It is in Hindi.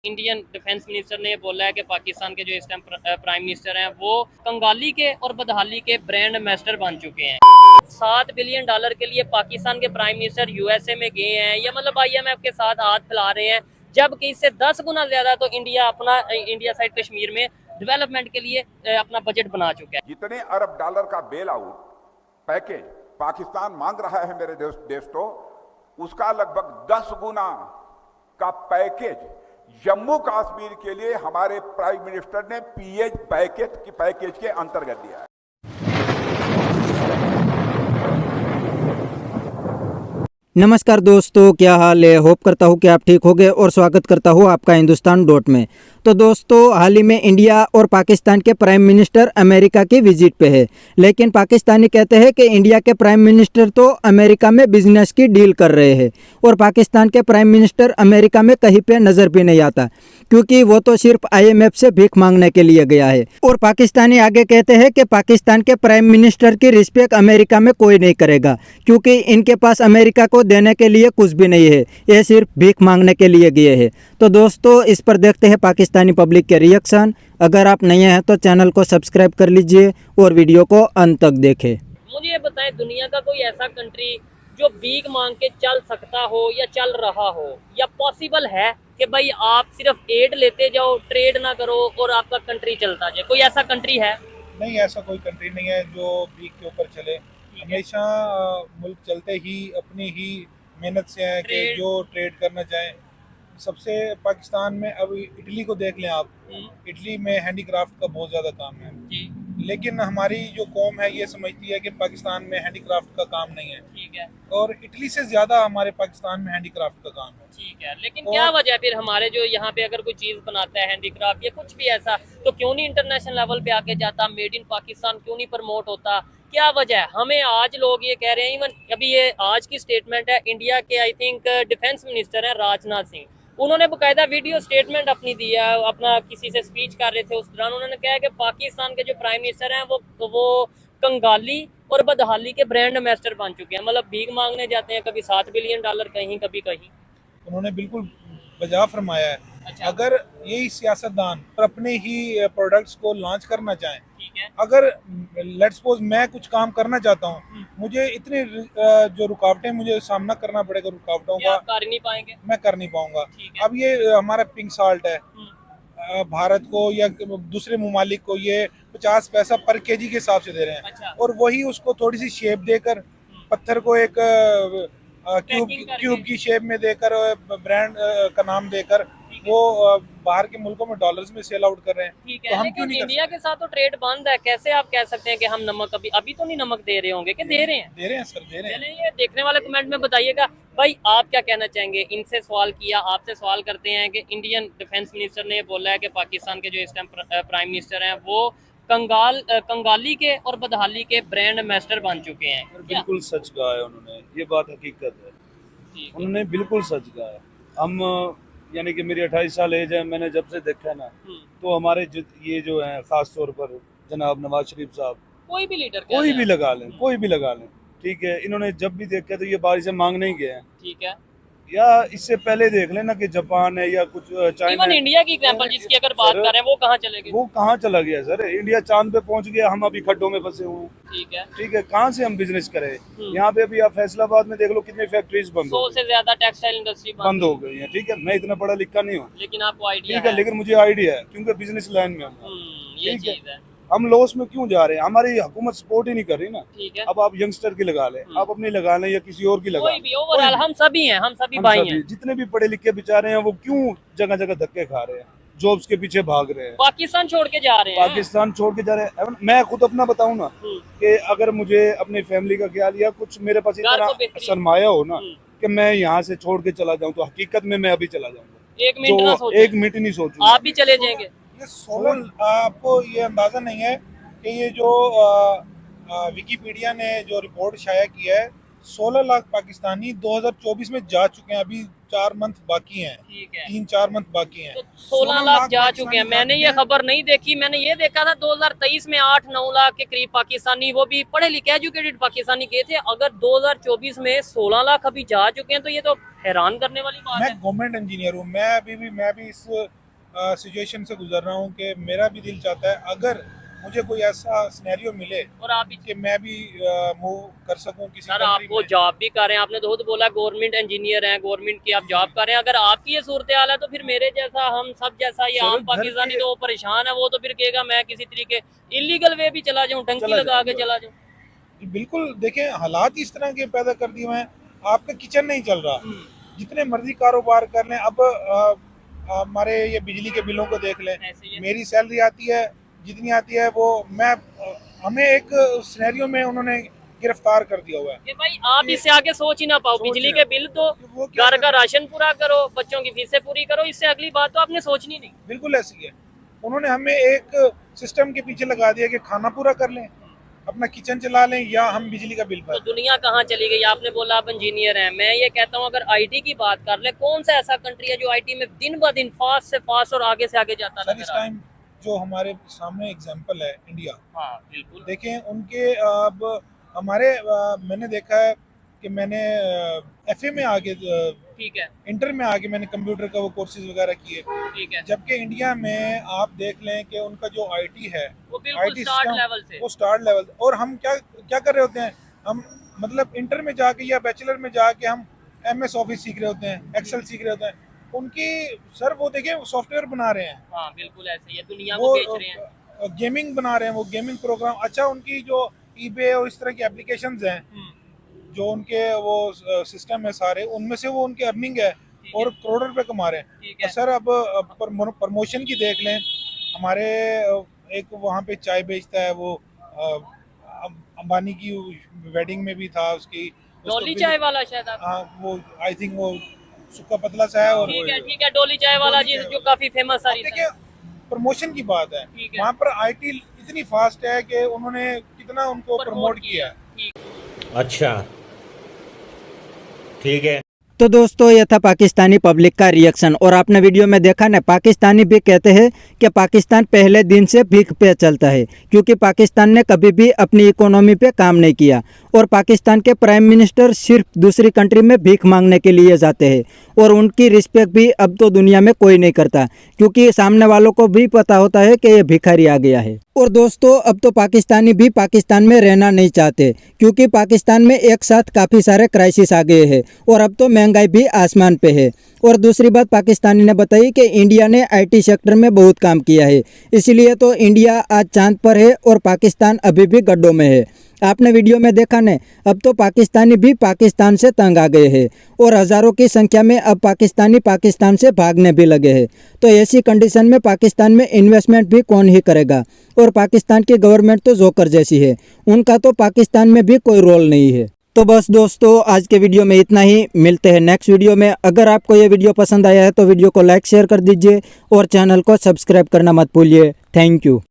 इंडियन डिफेंस मिनिस्टर ने बोला है कि पाकिस्तान के जो इस टाइम प्राइम मिनिस्टर हैं वो कंगाली के और बदहाली के ब्रांड एम्बेसडर बन चुके हैं। $7 बिलियन के लिए पाकिस्तान के प्राइम मिनिस्टर यूएसए में गए हैं, या मतलब आईएमएफ के साथ हाथ फैला रहे हैं, जबकि इससे 10 गुना ज्यादा तो इंडिया साइड कश्मीर में डेवलपमेंट के लिए अपना बजट बना चुका है। जितने अरब डॉलर का बेल आउट पैकेज पाकिस्तान मांग रहा है मेरे देश को, उसका लगभग 10 गुना का पैकेज जम्मू कश्मीर के लिए हमारे प्राइम मिनिस्टर ने पीएच पैकेज के अंतर्गत दिया है। नमस्कार दोस्तों, क्या हाल है। होप करता हूँ कि आप ठीक होंगे और स्वागत करता हूँ आपका हिंदुस्तान डॉट में। तो दोस्तों, हाल ही में इंडिया और पाकिस्तान के प्राइम मिनिस्टर अमेरिका की विजिट पे है, लेकिन पाकिस्तानी कहते हैं कि इंडिया के प्राइम मिनिस्टर तो अमेरिका में बिजनेस की डील कर रहे हैं और पाकिस्तान के प्राइम मिनिस्टर अमेरिका में कहीं पे नज़र भी नहीं आता, क्योंकि वो तो सिर्फ IMF से भीख मांगने के लिए गया है। और पाकिस्तानी आगे कहते हैं कि पाकिस्तान के प्राइम मिनिस्टर की रिस्पेक्ट अमेरिका में कोई नहीं करेगा, क्योंकि इनके पास अमेरिका को देने के लिए कुछ भी नहीं है, ये सिर्फ भीख मांगने के लिए गए हैं। तो दोस्तों, इस पर देखते हैं पाकिस्तानी पब्लिक के रिएक्शन। अगर आप नए हैं तो चैनल को सब्सक्राइब कर लीजिए और वीडियो को अंत तक देखें। मुझे ये बताएं, दुनिया का कोई ऐसा कंट्री जो भीख मांग के चल सकता हो या चल रहा हो, या पॉसिबल है कि भाई आप सिर्फ एड लेते जाओ, ट्रेड ना करो और आपका कंट्री चलता जाए? कोई ऐसा कंट्री है? नहीं, ऐसा कोई कंट्री नहीं है जो भीख के ऊपर चले। हमेशा मुल्क चलते ही अपनी ही मेहनत से है कि जो ट्रेड करना चाहें। सबसे पाकिस्तान में अभी इटली को देख लें आप, इटली में हैंडीक्राफ्ट का बहुत ज़्यादा काम है, लेकिन हमारी जो कौम है ये समझती है कि पाकिस्तान में हैंडीक्राफ्ट का काम नहीं है। ठीक है। और इटली से ज़्यादा हमारे पाकिस्तान में हैंडीक्राफ्ट का काम है। ठीक है, लेकिन क्या वजह है फिर हमारे जो यहाँ पे अगर कोई चीज़ बनाता है हैंडीक्राफ्ट या कुछ भी ऐसा, तो क्यों नहीं इंटरनेशनल लेवल पे आके जाता, मेड इन पाकिस्तान क्यों नहीं प्रमोट होता? क्या वजह है? हमें आज लोग ये कह रहे हैं, इवन अभी ये आज की स्टेटमेंट है इंडिया के, आई थिंक डिफेंस मिनिस्टर है राजनाथ सिंह, उन्होंने बकायदा वीडियो स्टेटमेंट अपनी दी है, अपना किसी से स्पीच कर रहे थे, उस दौरान उन्होंने कहा कि पाकिस्तान के जो प्राइम मिनिस्टर हैं वो कंगाली और बदहाली के ब्रांड एम्बेसडर बन चुके हैं। मतलब भीख मांगने जाते हैं, कभी $7 बिलियन कहीं, कभी कहीं। उन्होंने बिल्कुल बजा फरमाया है। अच्छा। अगर यही सियासतदान अपने ही प्रोडक्ट्स को लॉन्च करना चाहें, ठीक है, अगर लेट्स सपोज मैं कुछ काम करना चाहता हूँ, मुझे इतनी जो रुकावटें मुझे सामना करना पड़ेगा, रुकावटों का कर नहीं पाएंगे, मैं कर नहीं पाऊंगा। ठीक है। अब ये हमारा पिंक साल्ट है, भारत को या दूसरे ममालिक को ये 50 पैसा पर केजी के हिसाब से दे रहे हैं। अच्छा। और वही उसको थोड़ी सी शेप देकर, पत्थर को एक क्यूब की शेप में देकर, ब्रांड का नाम देकर वो बाहर के मुल्कों में डॉलर्स में सेल आउट कर रहे हैं। ठीक तो है, हम लेकिन क्यों नहीं इंडिया के साथ तो ट्रेड बंद है, कैसे आप कह सकते हैं कि हम नमक अभी तो नहीं नमक दे रहे होंगे कि दे रहे हैं? दे रहे हैं सर, दे रहे हैं। चलिए, ये देखने वाले कमेंट में बताइएगा भाई, आप क्या कहना चाहेंगे। इनसे सवाल किया, आपसे सवाल करते हैं कि इंडियन डिफेंस मिनिस्टर ने बोला है कि पाकिस्तान के जो इस टाइम प्राइम मिनिस्टर हैं वो कंगाली के और बदहाली के ब्रांड एम्बेसडर बन चुके हैं। बिल्कुल सच कहा है उन्होंने, ये बात हकीकत है। उन्होंने बिल्कुल सच कहा है। हम यानी कि मेरी 28 साल एज है, मैंने जब से देखा है ना, तो हमारे ये जो है खास तौर पर जनाब नवाज शरीफ साहब, कोई भी लीडर, कोई भी लगा लें, कोई भी लगा लें, ठीक है, इन्होंने जब भी देखा तो ये बाहर से मांगने ही गए हैं। ठीक है, या इससे पहले देख लेना कि जापान है या कुछ चाइना, इवन इंडिया की एग्जांपल जिसकी अगर बात कर रहे हैं, वो कहाँ चले गए? वो कहाँ चला गया सर? इंडिया चांद पे पहुंच गया, हम अभी खड्डों में फंसे हुए। ठीक है, ठीक है, कहाँ से हम बिजनेस करें? यहाँ पे अभी आप फैसलाबाद में देख लो, कितनी फैक्ट्रीज बंद 100 से ज्यादा टेक्सटाइल इंडस्ट्री बंद हो गई है। ठीक है, मैं इतना पढ़ा लिखा नहीं हूँ, लेकिन आपको आइडिया ठीक है, लेकिन मुझे आइडिया है क्योंकि बिजनेस लाइन में हूँ। ये ठीक है। चीज है। हम लॉस में क्यों जा रहे हैं? हमारी हुकूमत सपोर्ट ही नहीं कर रही ना। ठीक है, अब आप यंगस्टर की लगा लें, आप अपनी लगा लें या किसी और की लगा कोई लें, भी ओवरऑल हम सभी हैं, हम सभी हम भाई सभी, हैं। जितने भी पढ़े लिखे बेचारे हैं वो क्यों जगह जगह धक्के खा रहे हैं, जॉब्स के पीछे भाग रहे हैं, पाकिस्तान छोड़ के जा रहे हैं। पाकिस्तान छोड़ के जा रहे हैं। मैं खुद अपना बताऊं ना, कि अगर मुझे अपनी फैमिली का ख्याल या कुछ मेरे पास इतना सरमाया हो ना कि मैं यहाँ से छोड़ के चला जाऊँ, तो हकीकत में मैं अभी चला जाऊंगा। एक मिनट नहीं सोचूं। आप भी चले जाएंगे। ये सोल आपको ये अंदाजा नहीं है कि ये जो विकिपीडिया ने जो रिपोर्ट शाया किया है, 16 लाख पाकिस्तानी 2024 में जा चुके हैं, अभी 4 मंथ बाकी हैं, ठीक है। 3-4 मंथ बाकी हैं। तो 16 लाख जा पाकिस्तानी चुके हैं। मैंने जा ये चुके हैं। खबर नहीं देखी, मैंने ये देखा था 2023 में 8-9 लाख के करीब पाकिस्तानी, वो भी पढ़े लिखे एजुकेटेड पाकिस्तानी गए थे। अगर 2024 में 16 लाख अभी जा चुके हैं तो ये तो हैरान करने वाली बात मैं है। गवर्नमेंट इंजीनियर हूँ, मैं भी इस सिचुएशन से गुजर रहा हूँ कि मेरा भी दिल चाहता है अगर मुझे कोई ऐसा सिनेरियो मिले और आप भी कि मैं भी मूव कर सकूं किसी सर, कंट्री आप वो में। जॉब भी कर रहे हैं, आपने तो खुद बोला गवर्नमेंट इंजीनियर हैं, गवर्नमेंट की आप जॉब कर रहे हैं। अगर आपकी ये सूरत हाल है तो फिर मेरे जैसा, हम सब जैसा ये सर, आम घर पाकिस्तानी के- तो वो परेशान है, वो तो फिर कहेगा मैं किसी तरीके इलीगल वे भी चला जाऊं, टंकी चला लगा के जाऊं। चला जाऊं। बिल्कुल, देखें हालात इस तरह के पैदा कर दिए हुए हैं, आपका किचन नहीं चल रहा, जितने मर्जी कारोबार कर लें। अब हमारे ये बिजली के बिलों को देख लें, ऐसे ही है। मेरी सैलरी आती है जितनी आती है वो हमें एक सिनेरियो में उन्होंने गिरफ्तार कर दिया हुआ है। कि भाई आप इससे आगे सोच ही ना पाओ, सोच बिजली ही के ना बिल दो, वो क्या घर का करें? राशन पूरा करो, बच्चों की फीसें पूरी करो, इससे अगली बात तो आपने सोचनी नहीं। बिल्कुल ऐसी है। उन्होंने हमें एक सिस्टम के पीछे लगा दिया कि खाना पूरा कर लें, अपना किचन चला लें या हम बिजली का बिल तो भर। दुनिया कहाँ चली गई? आपने बोला आप इंजीनियर हैं, मैं ये कहता हूँ अगर आईटी की बात कर ले, कौन सा ऐसा कंट्री है जो आईटी में दिन ब दिन फास्ट से फास्ट और आगे से आगे जाता सर, इस नजर आ रहा है? टाइम जो हमारे सामने एग्जांपल है इंडिया, हाँ बिल्कुल। देखें उनके अब हमारे मैंने देखा है कि मैंने एफए में आगे ठीक है, इंटर में आगे मैंने कंप्यूटर का वो कोर्सेज वगैरह किए, ठीक है। जबकि इंडिया में आप देख लें कि उनका जो आईटी है, वो बिल्कुल IT स्टार्ट सिस्टम, लेवल से। वो स्टार्ट लेवल। और हम क्या क्या कर रहे होते हैं, हम मतलब इंटर में जाके या बैचलर में जाके हम MS ऑफिस सीख रहे होते हैं, एक्सेल सीख रहे होते हैं। उनकी सर वो देखिए सॉफ्टवेयर बना रहे हैं, हाँ बिल्कुल ऐसे ही है, दुनिया वो को बेच रहे हैं। गेमिंग बना रहे हैं, वो गेमिंग प्रोग्राम। अच्छा, उनकी जो ईबे और इस तरह की एप्लीकेशंस हैं, जो उनके वो सिस्टम है सारे, उनमें से वो उनकी अर्निंग है और करोड़ों रुपए कमा रहे हैं। ठीक है। सर अब प्रमोशन की देख लें, हमारे एक वहाँ पे चाय बेचता है वो, अंबानी की वेडिंग में भी था उसकी, उसको डोली बिल- चाय वाला शायद आप। हाँ, वो आई थिंक वो सुक्का पतला सा है। और ठीक है, डोली चाय वाला जी, जो काफी फेमस अब सारी देखिए प्रमोशन की बात है, ठीक है। वहाँ पर आईटी इतनी फास्ट है कि उन्होंने कितना उनको प्रमोट किया है। ठीक। अच्छा, ठीक है। तो दोस्तों ये था पाकिस्तानी पब्लिक का रिएक्शन। और आपने वीडियो में देखा ना, पाकिस्तानी भी कहते हैं कि पाकिस्तान पहले दिन से भीख पे चलता है, क्योंकि पाकिस्तान ने कभी भी अपनी इकोनॉमी पे काम नहीं किया। और पाकिस्तान के प्राइम मिनिस्टर सिर्फ दूसरी कंट्री में भीख मांगने के लिए जाते हैं, और उनकी रिस्पेक्ट भी अब तो दुनिया में कोई नहीं करता, क्योंकि सामने वालों को भी पता होता है कि ये भिखारी आ गया है। और दोस्तों अब तो पाकिस्तानी भी पाकिस्तान में रहना नहीं चाहते, क्योंकि पाकिस्तान में एक साथ काफ़ी सारे क्राइसिस आ गए हैं और अब तो महंगाई भी आसमान पे है। और दूसरी बात पाकिस्तानी ने बताई कि इंडिया ने आईटी सेक्टर में बहुत काम किया है, इसलिए तो इंडिया आज चांद पर है और पाकिस्तान अभी भी गड्ढों में है। आपने वीडियो में देखा ने, अब तो पाकिस्तानी भी पाकिस्तान से तंग आ गए हैं और हज़ारों की संख्या में अब पाकिस्तानी पाकिस्तान से भागने भी लगे हैं। तो ऐसी कंडीशन में पाकिस्तान में इन्वेस्टमेंट भी कौन ही करेगा। और पाकिस्तान की गवर्नमेंट तो जोकर जैसी है, उनका तो पाकिस्तान में भी कोई रोल नहीं है। तो बस दोस्तों आज के वीडियो में इतना ही, मिलते हैं नेक्स्ट वीडियो में। अगर आपको ये वीडियो पसंद आया है तो वीडियो को लाइक शेयर कर दीजिए और चैनल को सब्सक्राइब करना मत भूलिए। Thank you.